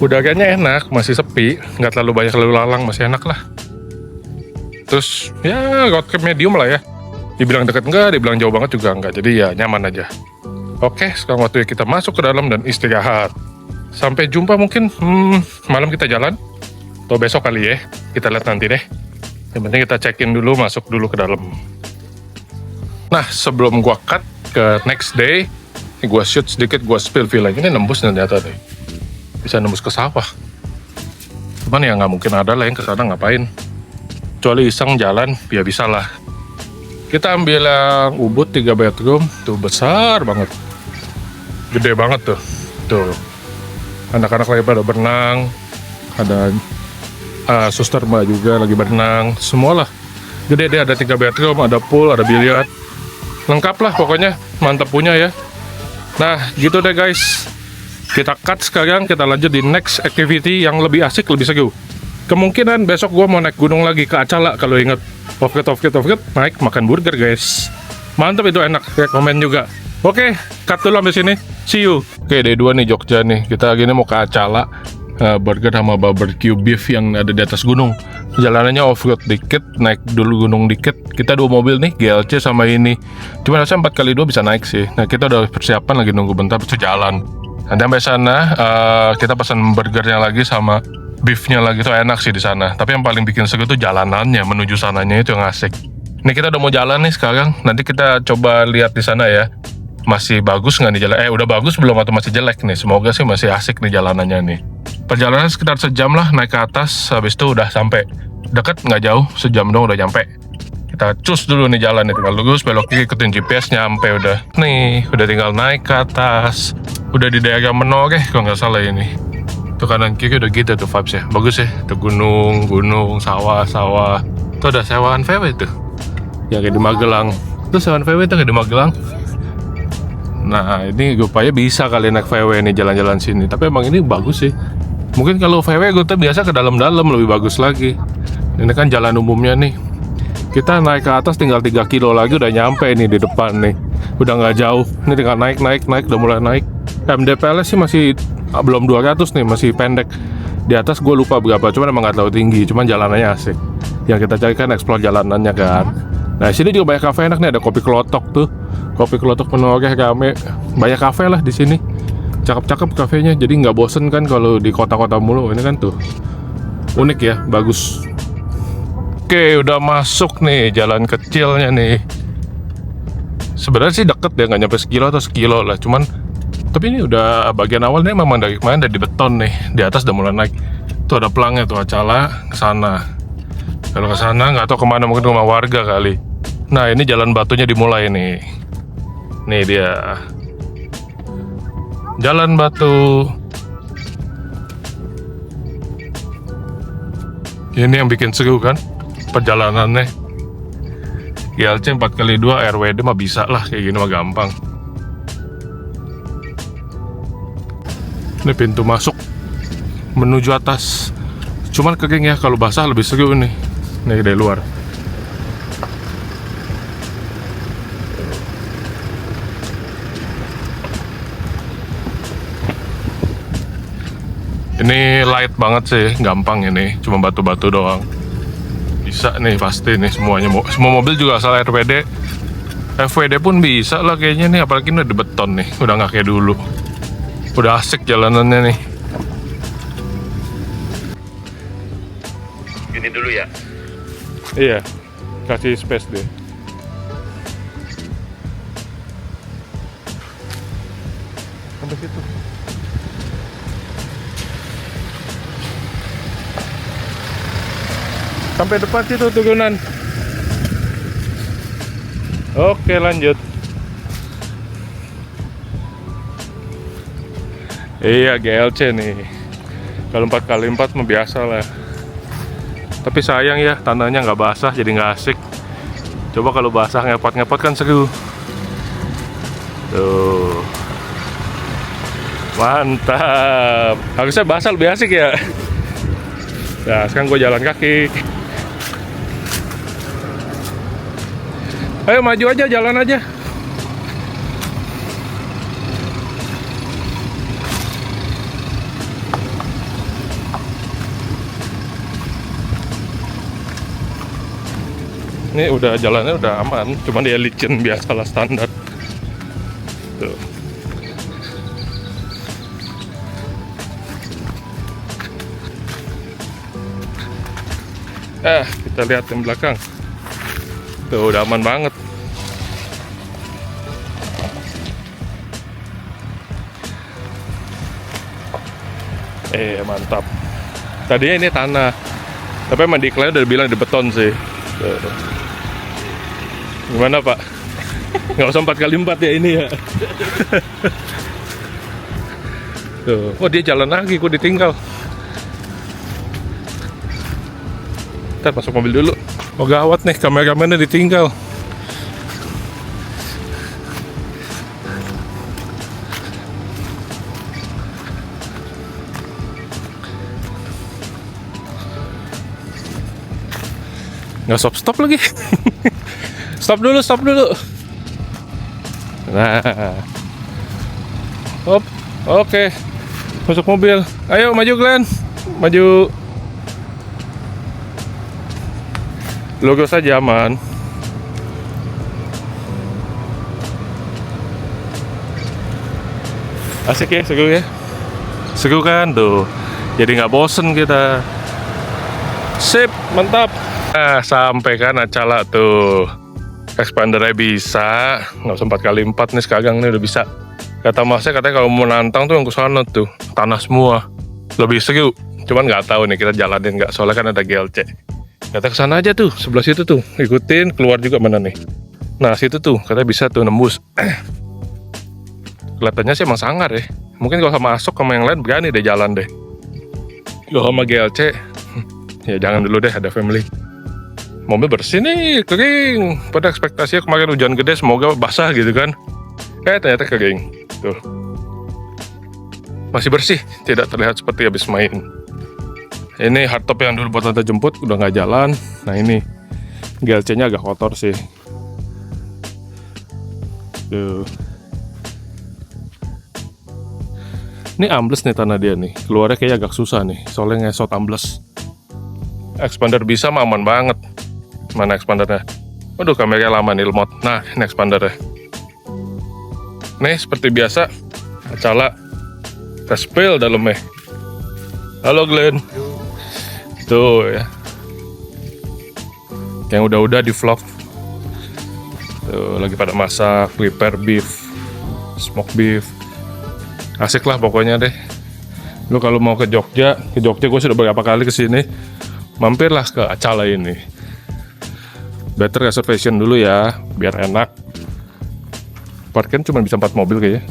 Udaranya enak, masih sepi, nggak terlalu banyak lalu lalang, masih enak lah. Terus ya road trip medium lah ya. Dibilang dekat enggak, dibilang jauh banget juga enggak. Jadi ya nyaman aja. Oke, sekarang waktunya kita masuk ke dalam dan istirahat. Sampai jumpa mungkin malam kita jalan. Atau besok kali ya. Kita lihat nanti deh. Yang penting kita check-in dulu, masuk dulu ke dalam. Nah, sebelum gua cut ke next day, ini gua shoot sedikit, gua spill villa. Ini nembus ternyata nih. Bisa nembus ke sawah. Cuman ya nggak mungkin ada lah yang kesana ngapain. Kecuali iseng jalan, ya bisa lah. Kita ambil yang Ubud 3 bedroom, tuh besar banget. Gede banget tuh. Tuh. Anak-anak lagi pada berenang. Ada suster mbak juga lagi berenang. Semualah. Gede deh, ada 3 bedroom, ada pool, ada biliar. Lengkap lah pokoknya. Mantap punya ya. Nah, gitu deh guys. Kita cut sekarang, kita lanjut di next activity yang lebih asik, lebih seru. Kemungkinan besok gue mau naik gunung lagi ke Acala kalau inget. Off grid, naik makan burger guys. Mantap itu, enak, rekomen juga. Oke, cut dulu sampai sini. See you. Oke, day 2 nih Jogja nih. Kita gini mau ke Acala. Burger sama barbecue beef yang ada di atas gunung. Jalanannya off-road dikit, naik dulu gunung dikit. Kita 2 mobil nih, GLC sama ini. Cuma rasanya 4x2 bisa naik sih. Nah, kita udah persiapan lagi nunggu bentar, itu jalan. Nanti sampai sana, kita pesan burgernya lagi sama beefnya lagi, tuh enak sih di sana. Tapi yang paling bikin seru tuh jalanannya menuju sananya, itu yang asik. Ini kita udah mau jalan nih sekarang. Nanti kita coba lihat di sana ya. Masih bagus nggak nih jalan? Udah bagus belum atau masih jelek nih? Semoga sih masih asik nih jalanannya nih. Perjalanan sekitar sejam lah naik ke atas. Habis itu udah sampai deket, nggak jauh, sejam dong udah nyampe. Kita cus dulu nih jalan nih, tinggal lurus belok kiri, ikutin GPS nyampe udah. Nih udah tinggal naik ke atas. Udah di daerah Menoreh kalau nggak salah ini. Tuh kanan kiri udah gitu tuh vibes ya, bagus ya. Tuh gunung, sawah. Tuh ada sewaan VW tuh, ya kayak di Magelang. Tuh sewaan VW tuh kayak di Magelang. Nah ini rupanya bisa kali naik VW nih jalan-jalan sini. Tapi emang ini bagus sih. Mungkin kalau VW gue tuh biasa ke dalam-dalam lebih bagus lagi. Ini kan jalan umumnya nih. Kita naik ke atas tinggal 3 kilo lagi udah nyampe nih di depan nih. Udah nggak jauh. Ini tinggal naik, udah mulai naik. MDPL sih masih belum 200 nih, masih pendek. Di atas gue lupa berapa, cuman emang nggak terlalu tinggi, cuman jalanannya asik. Yang kita cari kan explore jalanannya kan. Nah sini juga banyak kafe enak nih, ada kopi kelotok tuh. Kopi kelotok Menoreh rame. Banyak kafe lah di sini. Cakep-cakep kafenya, jadi nggak bosen kan kalau di kota-kota mulu. Ini kan tuh unik ya, bagus. Oke, udah masuk nih jalan kecilnya nih. Sebenarnya sih deket ya, nggak nyampe sekilo atau sekilo lah, cuman tapi ini udah bagian awalnya memang dari kemarin dari beton nih. Di atas udah mulai naik. Tuh ada pelangnya tuh, Acala ke sana. Kalau ke sana nggak tahu kemana, mungkin rumah warga kali. Nah ini jalan batunya dimulai nih. Nih dia. Jalan batu. Ini yang bikin seru kan perjalanannya. GLC 4x2 RWD mah bisa lah, kayak gini mah gampang. Ini pintu masuk menuju atas. Cuman kering ya, kalau basah lebih seru nih. Nih dari luar. Ini light banget sih, gampang ini. Cuma batu-batu doang. Bisa nih pasti nih semuanya. Semua mobil juga asal RWD. FWD pun bisa lah kayaknya nih, apalagi ini udah di beton nih. Udah nggak kayak dulu. Udah asik jalanannya nih. ini dulu ya. Iya, kasih space deh. Sampai situ. Sampai depan situ turunan. Oke, lanjut. Iya, GLC nih. Kalau 4x4 mah biasa lah. Tapi sayang ya, tanahnya nggak basah, jadi nggak asik. Coba kalau basah ngepot-ngepot kan seru. Tuh. Mantap. Harusnya basah lebih asik ya. Nah, sekarang gue jalan kaki. Ayo maju aja, jalan aja. Ini udah jalannya udah aman, cuma dia licin biasalah standar. Tuh. Kita lihat yang belakang. Tuh udah aman banget. Mantap. Tadinya ini tanah, tapi emang diklaim udah bilang di beton sih. Tuh. Gimana Pak? Nggak usah 4x4 ya ini ya. Tuh. Oh dia jalan lagi, kok ditinggal. Ntar masuk mobil dulu. Oh gawat nih, kameramennya ditinggal. Nggak stop lagi. Stop dulu. Nah. Hop. Oke. Masuk mobil. Ayo maju Glenn. Maju. Logo saja aman. Asik ya, seru ya. Seru kan tuh. Jadi nggak bosen kita. Sip, mantap. Nah, sampai kan Acala tuh. Expandernya bisa. Nggak usah 4x4 nih sekarang nih udah bisa. Kata masnya katanya kalau mau nantang tuh yang kesana tuh. Tanah semua. Lebih seru. Cuman nggak tahu nih kita jalanin nggak. Soalnya kan ada GLC. Kata kesana aja tuh, sebelah situ tuh. Ikutin, keluar juga mana nih. Nah situ tuh, katanya bisa tuh nembus. Kelihatannya sih emang sangar ya. Mungkin kalau sama Asok sama yang lain berani deh jalan deh. Kalau sama GLC, ya jangan dulu deh, ada family. Mobil bersih nih, kering. Pada ekspektasinya kemarin hujan gede, semoga basah gitu kan. Ternyata kering. Tuh. Masih bersih, tidak terlihat seperti habis main. Ini hardtop yang dulu buat tante jemput udah nggak jalan. Nah ini GLC-nya agak kotor sih. Tuh. Ini ambles nih tanah dia nih. Keluarnya kayaknya agak susah nih. Soalnya ngesot ambles. Expander bisa mah aman banget. Mana expandernya? Waduh kameranya lama nih lemot. Nah ini expandernya. Nih seperti biasa Acala T-Spill dalamnya. Halo Glenn. Tuh ya. Yang udah-udah di vlog. Tuh lagi pada masak, prepare beef, smoke beef. Asik lah pokoknya deh. Lu kalau mau ke Jogja gue sudah beberapa kali kesini. Mampirlah ke Acala ini. Better reservation dulu ya, biar enak. Parkir cuma bisa 4 mobil kayaknya.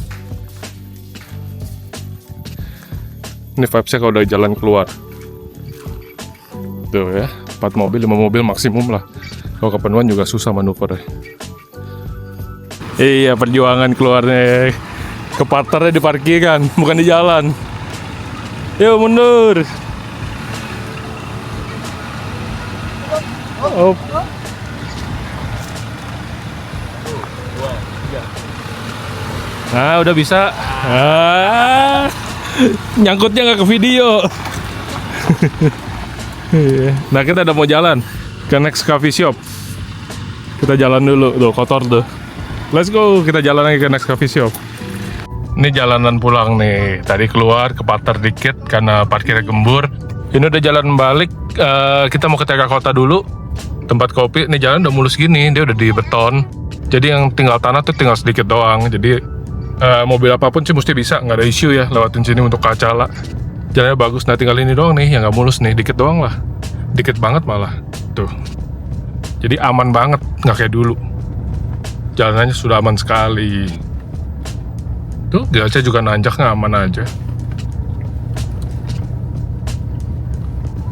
Ini vibes-nya kalau udah jalan keluar. Tuh ya, 4 mobil, 5 mobil maksimum lah. Kalau kepenuhan juga susah manuver. Iya, perjuangan keluarnya. Ke parternya di parkiran, bukan di jalan. Yuk mundur. Oh. Nah, udah bisa. Nyangkutnya nggak ke video. Nah, kita udah mau jalan ke next coffee shop. Kita jalan dulu, tuh kotor tuh. Let's go, kita jalan lagi ke next coffee shop. Ini jalanan pulang nih. Tadi keluar ke pater dikit karena parkirnya gembur. Ini udah jalan balik kita mau ke Tengah Kota dulu, tempat kopi. Nih jalan udah mulus gini, dia udah di beton. Jadi yang tinggal tanah tuh tinggal sedikit doang. Jadi mobil apapun sih mesti bisa, nggak ada isu ya lewatin sini untuk ke Acala. Jalannya bagus. Nah tinggal ini doang nih yang nggak mulus nih, dikit doang lah, dikit banget malah. Tuh. Jadi aman banget, nggak kayak dulu. Jalanannya sudah aman sekali. Tuh, GLC juga nanjak, nggak aman aja.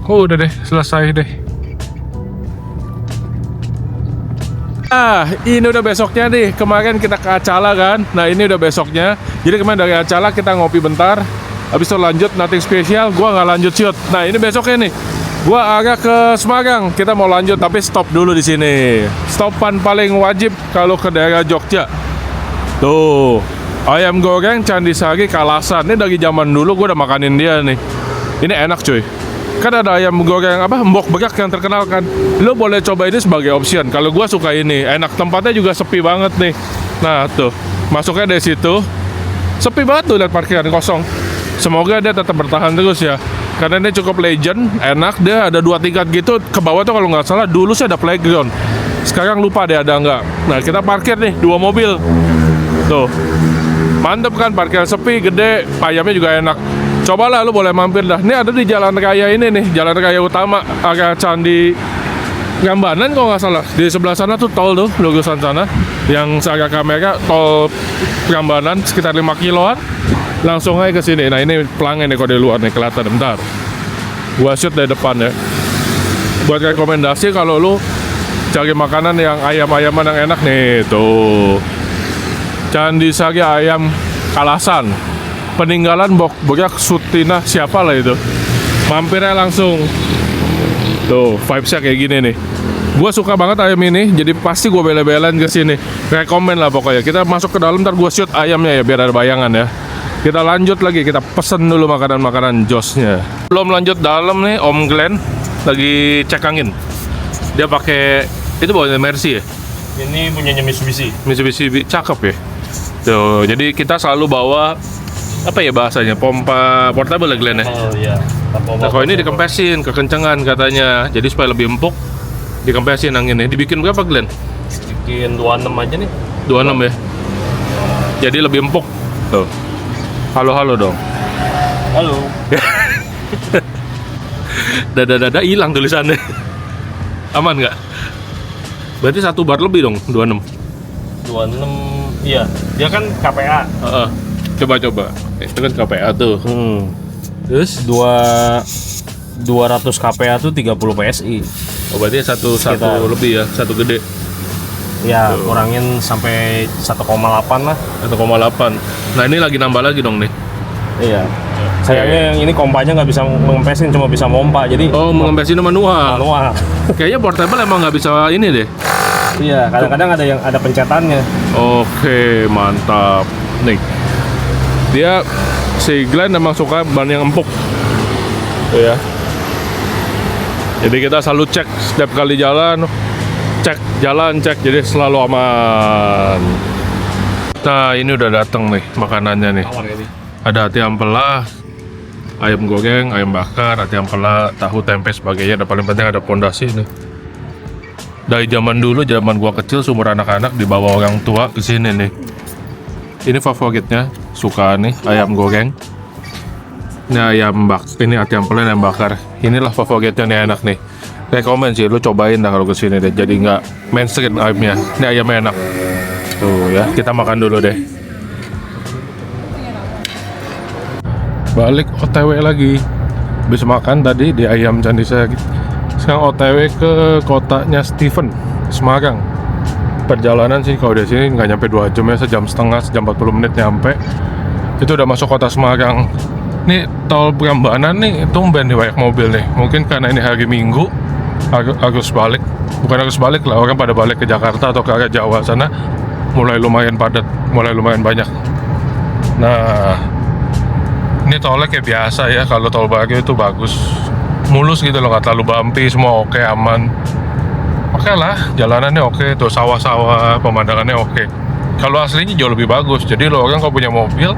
Oh, udah deh, selesai deh. Ini udah besoknya nih. Kemarin kita ke Acala kan. Nah, ini udah besoknya. Jadi kemarin dari Acala kita ngopi bentar. Habis itu lanjut nothing spesial. Gua nggak lanjut shoot. Nah, ini besoknya nih. Gua agak ke Semarang. Kita mau lanjut tapi stop dulu di sini. Stopan paling wajib kalau ke daerah Jogja. Tuh, ayam goreng Candi Sari Kalasan. Ini dari zaman dulu gue udah makanin dia nih. Ini enak cuy. Kan ada ayam goreng apa Mbok Begak yang terkenal kan. Lo boleh coba ini sebagai option. Kalau gue suka ini, enak. Tempatnya juga sepi banget nih. Nah tuh, masuknya dari situ. Sepi banget tuh lihat parkiran kosong. Semoga dia tetap bertahan terus ya. Karena ini cukup legend, enak. Dia ada 2 tingkat gitu. Ke bawah tuh kalau nggak salah dulu sih ada playground. Sekarang lupa deh ada nggak. Nah kita parkir nih 2 mobil. Tuh, mantep kan, parkiran sepi, gede, ayamnya juga enak. Cobalah, lu boleh mampir dah. Ini ada di jalan raya ini nih, jalan raya utama agak Candi Prambanan kalau nggak salah. Di sebelah sana tuh tol tuh, lurusan sana. Yang saya kamera tol Prambanan sekitar 5 kiloan. Langsung aja ke sini. Nah ini pelangnya nih kalau di luar nih kelihatan. Bentar, gua shoot dari depan ya. Buat rekomendasi kalau lu cari makanan yang ayam-ayaman yang enak nih, tuh. Candi Sari Ayam Kalasan, peninggalan Mbok Begak Sutina siapa lah itu. Mampirnya langsung. Tuh, vibes-nya kayak gini nih. Gua suka banget ayam ini, jadi pasti gua bela-belain ke sini. Rekomen lah pokoknya. Kita masuk ke dalam, ntar gua shoot ayamnya ya biar ada bayangan ya. Kita lanjut lagi, kita pesen dulu makanan-makanan josnya. Belum lanjut dalam nih, Om Glenn lagi cek angin. Dia pakai itu bawanya Mercy ya. Ini punyanya Mitsubishi. Mitsubishi cakep ya. Tuh, jadi kita selalu bawa apa ya bahasanya, pompa portable ya Glenn ya. Oh iya. Nah kalau ini dikempesin kekencengan katanya, jadi supaya lebih empuk dikempesin anginnya. Dibikin berapa Glenn? Bikin 26 aja nih. 26 ya. Jadi lebih empuk. Tuh. Halo dong. Halo. Dada hilang tulisannya. Aman nggak? Berarti 1 bar lebih dong 26. 26 iya. Dia kan KPA. Coba. Itu kan KPA tuh. Terus 200 KPA tuh 30 PSI. oh berarti satu Sekitar. lebih ya, satu gede. Ya, Tuh. kurangin sampai 1,8 lah. 1,8. Nah ini lagi nambah lagi dong nih. Iya. Sayangnya yang ini kompanya nggak bisa mengempesin, cuma bisa mompa. Jadi Oh mengempesin manual. manual. Kayaknya portable emang nggak bisa ini deh. Iya, kadang-kadang ada pencetannya. Oke mantap. Nih dia si Glenn emang suka ban yang empuk. Tuh ya. Jadi kita selalu cek setiap kali jalan. Cek, jadi selalu aman. Nah ini udah dateng nih makanannya nih. Ada hati ampela, ayam goreng, ayam bakar, hati ampela, tahu, tempe sebagainya. Dan paling penting ada pondasi nih. Dari zaman dulu, zaman gua kecil, seumur anak-anak dibawa orang tua ke sini nih. Ini favoritnya, suka nih ayam goreng. Ini ini hati ampela, ayam bakar. Inilah favoritnya nih, enak nih. Rekomen sih, lu cobain dah kalau kesini deh. Jadi nggak mainstream ayamnya. Ini ayamnya enak. Tuh ya, kita makan dulu deh. Balik OTW lagi. Habis makan tadi di ayam Candi Sari. Sekarang OTW ke kotanya Steven, Semarang. Perjalanan sih kalau dari sini nggak nyampe 2 jam ya, sejam setengah, sejam 40 menit nyampe. Itu udah masuk kota Semarang. Nih tol Prambanan nih, tumben nih banyak mobil nih. Mungkin karena ini hari Minggu. Harus balik, bukan harus balik lah, orang pada balik ke Jakarta atau ke arah Jawa sana mulai lumayan padat, mulai lumayan banyak. Nah ini tolnya kayak biasa ya, kalau tol baru itu bagus, mulus gitu loh, nggak terlalu bumpy, semua oke, aman. Oke lah, jalanannya oke, tuh sawah-sawah, pemandangannya oke. Kalau aslinya jauh lebih bagus, jadi lo orang kalau punya mobil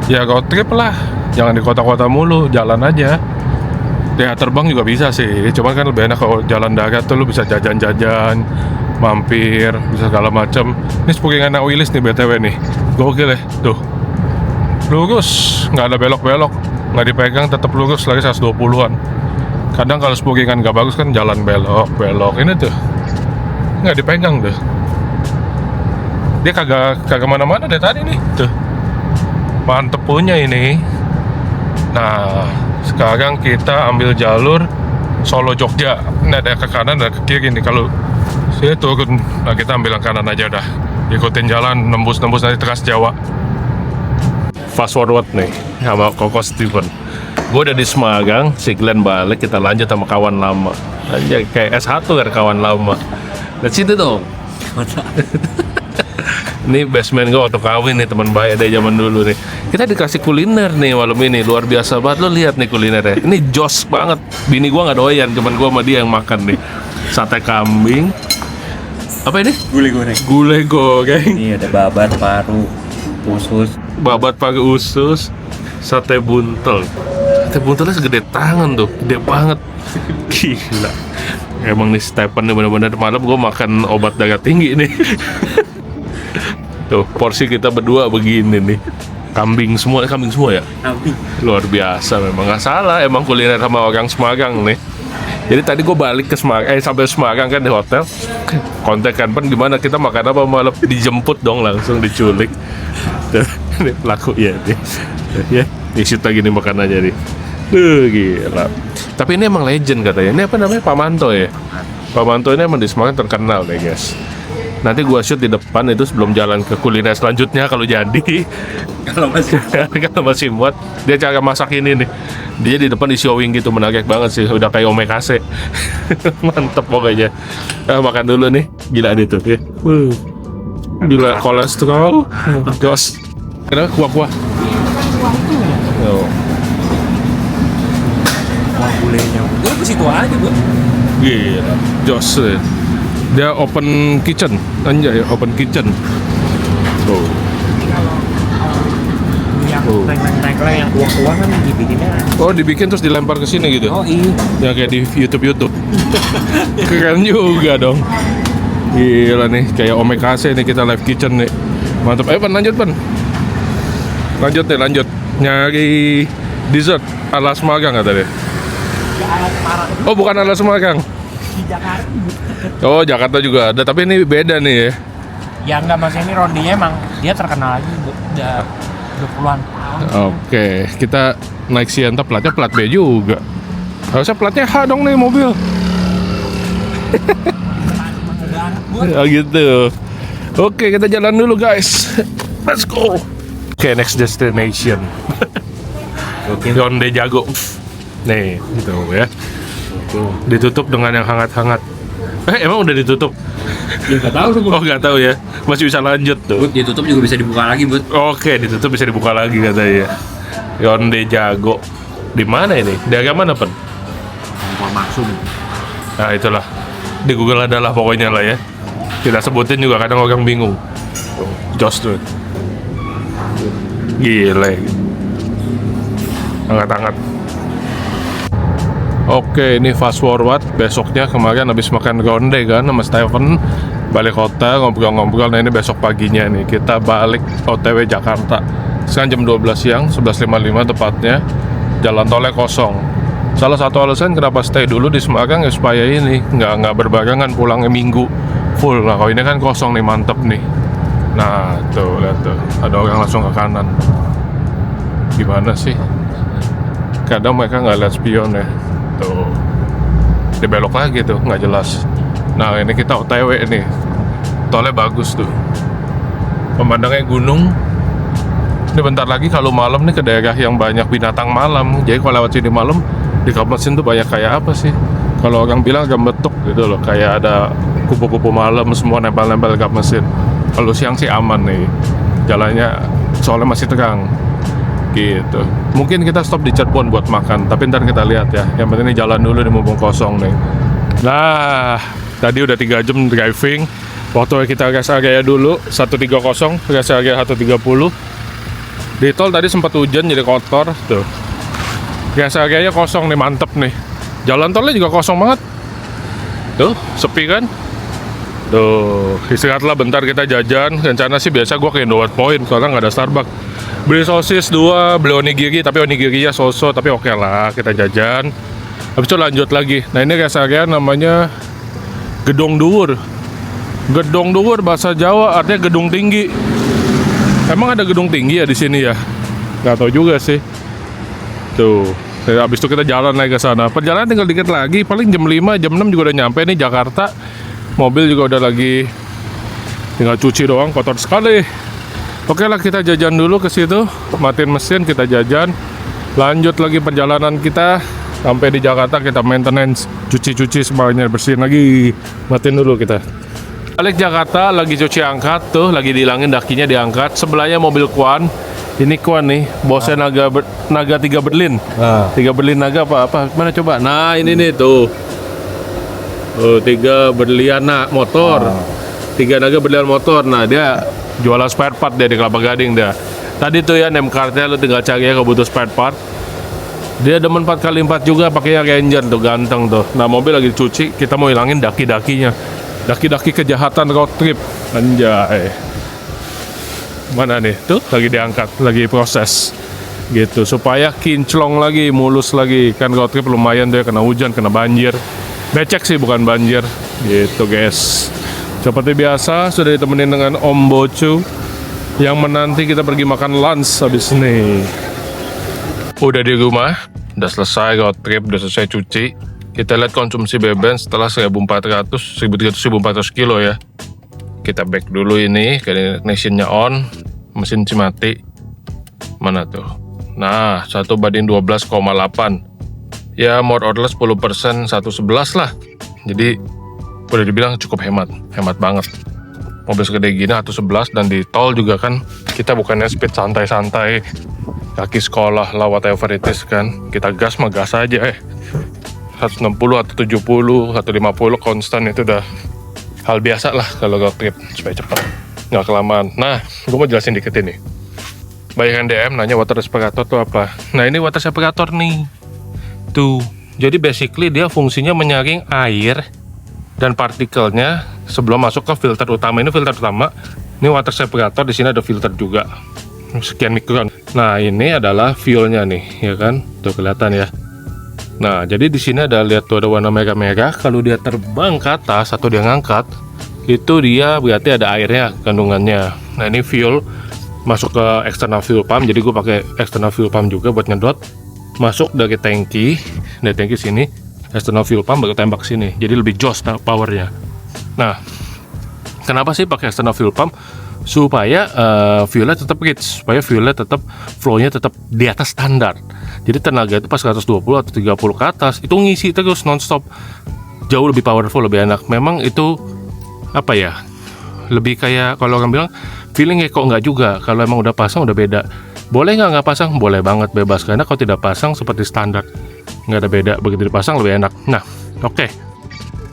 ya road trip lah, jangan di kota-kota mulu, jalan aja. Ya terbang juga bisa sih, cuman kan lebih enak kalau jalan darat tuh lu bisa jajan-jajan, mampir, bisa segala macam. Ini spuking anak Willis nih BTW nih, gokil ya, tuh lurus, nggak ada belok-belok, nggak dipegang, tetap lurus lagi 120-an. Kadang kalau spukingan nggak bagus kan jalan belok-belok, ini tuh nggak dipegang tuh. Dia kagak mana-mana deh tadi nih, tuh mantep punya ini. Nah, sekarang kita ambil jalur Solo Jogja. Ini ada ke kanan, ada ke kiri nih. Kalau saya turun, nah kita ambil yang kanan aja dah. Ikutin jalan, nembus nanti Trans Jawa. Fast forward nih, sama Koko Steven. Gue udah di Semarang, si Glenn balik, kita lanjut sama kawan lama. Anjay, kayak S1 kan kawan lama. Lihat situ dong. Ini bestman gue waktu kawin nih, teman baik dari zaman dulu nih. Kita dikasih kuliner nih malam ini, luar biasa banget. Lo lihat nih kulinernya, ini jos banget. Bini gue nggak doyan, cuman gue sama dia yang makan nih. Sate kambing. Apa ini? Gulai goreng. Gulai goreng. Ini ada babat, paru, usus. Babat pakai usus. Sate buntel. Sate buntelnya segede tangan tuh, gede banget. Gila. Emang nih Stephen nih bener-bener malam gue makan obat darah tinggi nih. Tuh, porsi kita berdua begini nih. Kambing semua ya? Kambing. Luar biasa memang, nggak salah emang kuliner sama orang Semarang nih. Jadi tadi gue balik ke Semarang, sampai Semarang kan di hotel. Kontak kan, Pen gimana kita makan apa malam? Dijemput dong, langsung diculik. Ini laku ya nih. Ya, disit lagi nih makan aja nih. Gila. Tapi ini emang legend katanya. Ini apa namanya? Pak Manto ya? Pak Manto ini emang di Semarang terkenal deh guys. Nanti gua shoot di depan itu sebelum jalan ke kuliner selanjutnya kalau jadi. Kalau masih muat, dia cara masak ini nih. Dia di depan di showing gitu, menarik banget sih. Udah kayak omakase. Mantep pokoknya. Makan dulu nih. Gila dia tuh ya. Gila kolesterol. Jos. Kenapa kuah-kuah? Oh. Gulainya. Gue ke situ aja, Bu. Gila, jos. Dia open kitchen, anjay, open kitchen. Tuh. Yang tengkleng yang kuah-kuah kan dibikinnya. Oh, dibikin terus dilempar ke sini gitu? Oh iya. Ya kayak di YouTube. Keren juga dong. Gila nih, kayak omakase nih kita live kitchen nih. Mantap. Ayo Pan, lanjut Pan. Lanjut. Nyari dessert ala Semarang nggak tadi? Oh, bukan ala Semarang. Di Jakarta. Oh, Jakarta juga ada, tapi ini beda nih ya. Ya enggak, Mas, ini rondinya emang dia terkenal lagi udah 20-an tahun. Oke, kita naik Sienta, platnya plat B juga. Harusnya platnya H dong nih mobil. Ya gitu. Oke, kita jalan dulu guys. Let's go. Oke, next destination. Hyundai Jago. Nih, gitu ya. Ditutup dengan yang hangat-hangat. Emang udah ditutup? Ya enggak tahu tuh. Oh, nggak tahu ya. Masih bisa lanjut tuh. Bud, ditutup juga bisa dibuka lagi, Bud. Oke, ditutup bisa dibuka lagi katanya. Hyundai Jago. Di mana ini? Daerah mana, Pen? Mau maksud. Nah, itulah. Di Google adalah pokoknya lah ya. Kita sebutin juga kadang orang bingung. Jos tuh. Gile. Hangat-hangat. Oke, ini fast forward. Besoknya kemarin habis makan ronde kan sama Steven, balik hotel ngobrol-ngobrol. Nah ini besok paginya nih kita balik OTW Jakarta. Sekarang jam 12 siang, 11.55 tepatnya. Jalan tolnya kosong. Salah satu alasan kenapa stay dulu di Semarang ya supaya ini nggak berbarengan pulangnya Minggu full. Nah kalau ini kan kosong nih, mantep nih. Nah tuh lihat tuh, ada orang langsung ke kanan. Gimana sih? Kadang mereka nggak lihat spion ya. Tuh, dia belok lagi tuh, nggak jelas. Nah ini kita OTW nih, tolnya bagus tuh, pemandangannya gunung. Ini bentar lagi kalau malam nih ke daerah yang banyak binatang malam. Jadi kalau lewat sini malam di kap mesin tuh banyak kayak apa sih? Kalau orang bilang agak betuk gitu loh, kayak ada kupu-kupu malam semua nempel-nempel kap mesin. Kalau siang sih aman nih, jalannya soalnya masih terang. Gitu. Mungkin kita stop di Cirebon buat makan, tapi ntar kita lihat ya. Yang penting ini jalan dulu di mumpung kosong nih. Nah, tadi udah 3 jam driving. Waktu kita rest area dulu 130, rest area 130. Di tol tadi sempat hujan jadi kotor tuh. Gas area-nya kosong nih, mantep nih. Jalan tolnya juga kosong banget. Tuh, sepi kan? Tuh, istirahatlah bentar, kita jajan. Rencana sih biasa gue ke Indomaret Point karena nggak ada Starbucks. Beli sosis 2, beli onigiri, tapi onigirinya so-so, tapi oke lah, kita jajan. Habis itu lanjut lagi. Nah ini gas area namanya Gedung Dhuwur. Gedung Dhuwur bahasa Jawa artinya gedung tinggi. Emang ada gedung tinggi ya di sini ya? Gak tau juga sih. Tuh, habis itu kita jalan lagi ke sana. Perjalanan tinggal dikit lagi, paling jam 5, jam 6 juga udah nyampe nih Jakarta. Mobil juga udah lagi tinggal cuci doang, kotor sekali. Oke lah, kita jajan dulu ke situ, matiin mesin, kita jajan. Lanjut lagi perjalanan kita sampai di Jakarta, kita maintenance, cuci-cuci semuanya, bersihin lagi. Matiin dulu kita. Balik Jakarta, lagi cuci angkat tuh, lagi dihilangin dakinya diangkat. Sebelahnya mobil Kwan. Ini Kwan nih, bosnya Naga 3 Berlin. 3 Berlin Naga apa? Mana coba? Nah ini nih tuh. 3 Berliana motor. 3 Naga Berlian motor. Nah dia jualan spare part dia di Kelapa Gading dia. Tadi tuh ya name cardnya lu tinggal cari ya kalau butuh spare part. Dia demen 4x4 juga, pakainya Ranger tuh, ganteng tuh. Nah mobil lagi dicuci, kita mau hilangin daki-dakinya. Daki-daki kejahatan road trip. Anjay. Mana nih? Tuh lagi diangkat, lagi proses gitu supaya kinclong lagi, mulus lagi. Kan road trip lumayan deh, kena hujan, kena banjir. Becek sih, bukan banjir gitu guys. Seperti biasa sudah ditemenin dengan Om Bocu yang menanti kita pergi makan lunch habis ini. Udah di rumah, udah selesai road trip, udah selesai cuci. Kita lihat konsumsi BBM setelah 1.400 kilo ya. Kita back dulu ini, ignition-nya on, mesin mati. Mana tuh? Nah, 1:12,8. Ya, more or less 10%, 111 lah. Jadi, boleh dibilang cukup hemat banget. Mobil segede gini 111 dan di tol juga kan, kita bukannya speed santai-santai, kaki sekolah lah, whatever it is kan. Kita gas mah gas aja 160 atau 70, 150 konstan itu udah hal biasa lah kalau road trip supaya cepat, nggak kelamaan. Nah, gue mau jelasin dikit ini. Banyak yang DM nanya water separator tuh apa. Nah ini water separator nih. Tuh, jadi basically dia fungsinya menyaring air dan partikelnya sebelum masuk ke filter utama. Ini filter utama. Ini water separator, di sini ada filter juga. Sekian mikron. Nah ini adalah fuelnya nih, ya kan? Tuh kelihatan ya. Nah, jadi di sini ada, lihat tuh ada warna merah-merah. Kalau dia terbang ke atas atau dia ngangkat, itu dia berarti ada airnya kandungannya. Nah, ini fuel masuk ke external fuel pump. Jadi gue pakai external fuel pump juga buat nyedot. Masuk dari tangki sini, external fuel pump baru tembak sini. Jadi lebih jos powernya. Nah, kenapa sih pakai external fuel pump? Supaya fuelnya tetap rich, supaya fuelnya tetap flow-nya tetap di atas standar. Jadi tenaga itu pas 120 atau 30 ke atas itu ngisi terus non-stop. Jauh lebih powerful, lebih enak. Memang itu apa ya? Lebih kayak kalau orang bilang feeling kok nggak juga. Kalau emang udah pasang udah beda. Boleh nggak pasang? Boleh banget, bebas. Karena kalau tidak pasang seperti standar nggak ada beda. Begitu dipasang lebih enak. Nah, oke.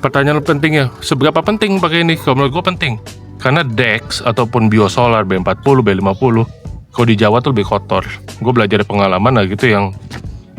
Pertanyaan pentingnya, seberapa penting pakai ini? Kalau menurut gue penting. Karena Dex ataupun biosolar B40, B50 kalau di Jawa tuh lebih kotor. Gue belajar dari pengalaman lah gitu, yang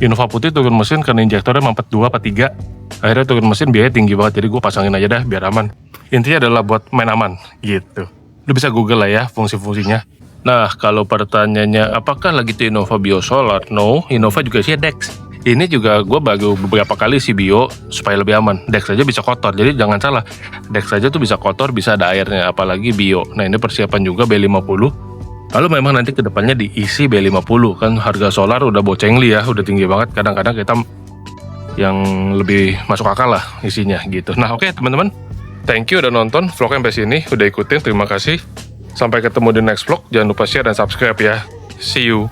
Innova putih turun mesin karena injektornya mampet 2 apa 3. Akhirnya turun mesin biaya tinggi banget, jadi gue pasangin aja dah biar aman. Intinya adalah buat main aman gitu. Lu bisa google lah ya fungsi-fungsinya. Nah, kalau pertanyaannya apakah lagi tuh Innova biosolar? No, Innova juga sih Dex. Ini juga gue baru beberapa kali sih bio supaya lebih aman. Dex aja bisa kotor, jadi jangan salah. Dex aja tuh bisa kotor, bisa ada airnya, apalagi bio. Nah ini persiapan juga B50. Lalu memang nanti kedepannya diisi B50. Kan harga solar udah bocengli ya, udah tinggi banget. Kadang-kadang kita yang lebih masuk akal lah isinya gitu. Nah oke teman-teman, thank you udah nonton vlognya sampai sini, udah ikutin, terima kasih. Sampai ketemu di next vlog, jangan lupa share dan subscribe ya. See you.